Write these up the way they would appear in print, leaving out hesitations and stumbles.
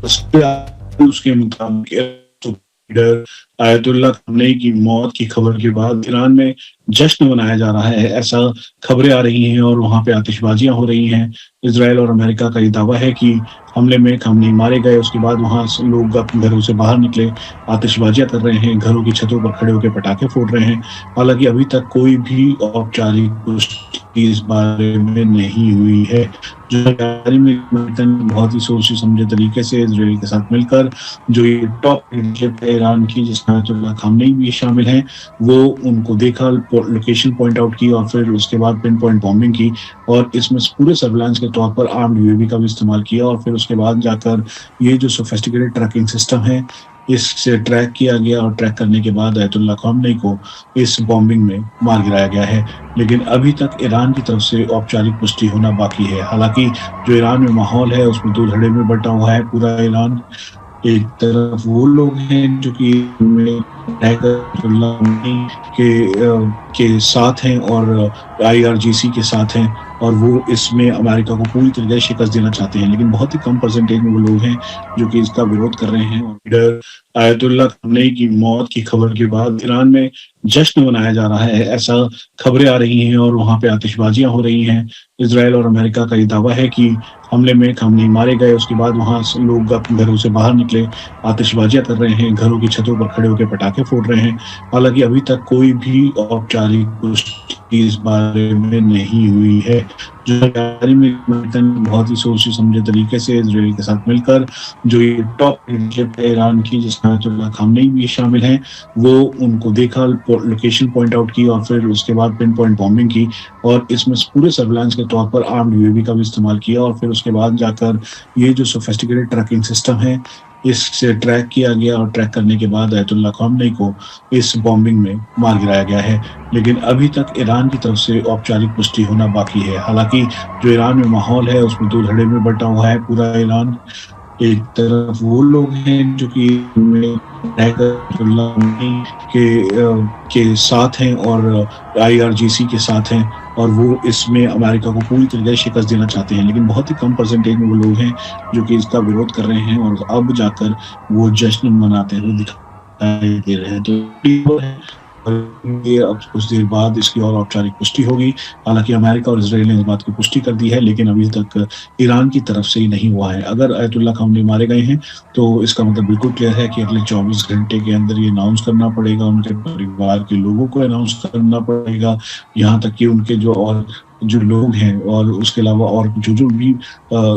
उसके मुताबिक leader Ayatollah खamenei की मौत की खबर के बाद ईरान में जश्न मनाया जा रहा है, ऐसा खबरें आ रही हैं और वहाँ पे आतिशबाजियाँ हो रही हैं। इज़राइल और अमेरिका का ये दावा है कि हमले में खamenei मारे गए, उसके बाद वहाँ से लोग अपने घरों से बाहर निकले, आतिशबाजियाँ कर रहे हैं, घरों की छतों पर खड़े होकर पटाखे फोड़ रहे हैं। हालाँकि अभी तक कोई भी औपचारिक पुष्टि इस बारे में नहीं हुई है। जो जानकारी में बहुत ही सोचे समझे तरीके से इज़राइल के साथ मिलकर जो ये टॉप लीडरशिप है ईरान की, जिसमें आयतुल्लाह खamenei भी शामिल हैं, वो उनको देखा, लोकेशन पॉइंट आउट की और फिर उसके बाद पिन पॉइंट बॉम्बिंग की और इसमें पूरे सर्विलांस के तौर पर आर्म्ड यूएवी का भी इस्तेमाल किया और फिर उसके बाद जाकर ये जो सोफिस्टिकेटेड ट्रैकिंग सिस्टम है, इससे ट्रैक किया गया और ट्रैक करने के बाद आयतुल्लाह खamenei को इस बॉम्बिंग में मार गिराया गया है। लेकिन अभी तक ईरान की तरफ से औपचारिक पुष्टि होना बाकी है। हालाँकि जो ईरान में माहौल है, उसमें दो धड़े में बँटा हुआ है पूरा ईरान। एक तरफ वो लोग हैं जो कि आयतुल्लाह खamenei के साथ हैं और आईआरजीसी के साथ हैं और वो इसमें अमेरिका को पूरी तरीके से शिकस्त देना चाहते हैं। लेकिन बहुत ही कम परसेंटेज में वो लोग हैं जो कि इसका विरोध कर रहे हैं और लीडर आयतुल्लाह खamenei की मौत की खबर के बाद ईरान में जश्न मनाया जा रहा है, ऐसा खबरें आ रही हैं और वहाँ पे आतिशबाजियाँ हो रही हैं। इज़राइल और अमेरिका का ये दावा है कि हमले में खamenei मारे गए, उसके बाद वहाँ से लोग अपने घरों से बाहर निकले, आतिशबाजियाँ कर रहे हैं, घरों की छतों पर खड़े होकर पटाखे फोड़ रहे हैं। हालाँकि अभी तक कोई भी औपचारिक पुष्टि इस बारे में नहीं हुई है। जो जानकारी में बहुत ही सोचे समझे तरीके से इज़राइल के साथ मिलकर जो ये टॉप लीडरशिप है ईरान की, जिसमें आयतुल्लाह खamenei भी शामिल हैं, वो उनको देखा, लोकेशन पॉइंट आउट की और फिर उसके बाद पिन पॉइंट बॉम्बिंग की और इसमें पूरे सर्विलांस के तौर पर आर्म्ड यूएवी का भी इस्तेमाल किया और फिर उसके बाद जाकर ये जो सोफिस्टिकेटेड ट्रैकिंग सिस्टम है, इससे ट्रैक किया गया और ट्रैक करने के बाद आयतुल्लाह खamenei को इस बॉम्बिंग में मार गिराया गया है। लेकिन अभी तक ईरान की तरफ से औपचारिक पुष्टि होना बाकी है। हालाँकि जो ईरान में माहौल है, उसमें दो धड़े में बँटा हुआ है पूरा ईरान। एक तरफ वो लोग हैं जो कि आयतुल्लाह खamenei के साथ हैं और आईआरजीसी के साथ हैं और वो इसमें अमेरिका को पूरी तरीके से शिकस्त देना चाहते हैं। लेकिन बहुत ही कम परसेंटेज में वो लोग हैं जो कि इसका विरोध कर रहे हैं और अब जाकर वो जश्न मनाते हुए दिखाई दे रहे हैं। तो ये अब कुछ देर बाद इसकी और औपचारिक पुष्टि होगी। हालाँकि अमेरिका और इज़राइल ने इस बात की पुष्टि कर दी है, लेकिन अभी तक ईरान की तरफ से ही नहीं हुआ है। अगर आयतुल्लाह खamenei मारे गए हैं, तो इसका मतलब बिल्कुल क्लियर है कि अगले 24 घंटे के अंदर ये अनाउंस करना पड़ेगा, उनके परिवार के लोगों को अनाउंस करना पड़ेगा, यहाँ तक कि उनके जो लोग हैं और उसके अलावा और जो भी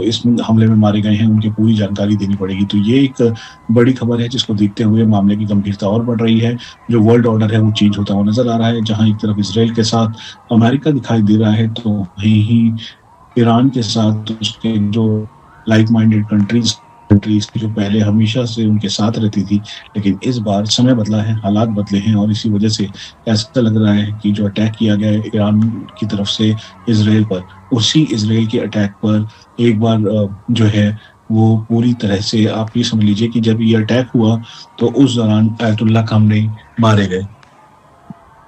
इस हमले में मारे गए हैं, उनकी पूरी जानकारी देनी पड़ेगी। तो ये एक बड़ी खबर है जिसको देखते हुए मामले की गंभीरता और बढ़ रही है। जो वर्ल्ड ऑर्डर है वो चेंज होता हुआ नज़र आ रहा है, जहाँ एक तरफ इज़राइल के साथ अमेरिका दिखाई दे रहा है, तो वहीं ही ईरान के साथ उसके जो लाइक माइंडेड कंट्रीज़ जो पहले हमेशा से उनके साथ रहती थी, लेकिन इस बार समय बदला है, हालात बदले हैं और इसी वजह से ऐसा लग रहा है कि जो अटैक किया गया है ईरान की तरफ से इज़राइल पर, उसी इज़राइल के अटैक पर एक बार जो है वो पूरी तरह से आप ये समझ लीजिए कि जब ये अटैक हुआ तो उस दौरान आयतुल्लाह खamenei मारे गए।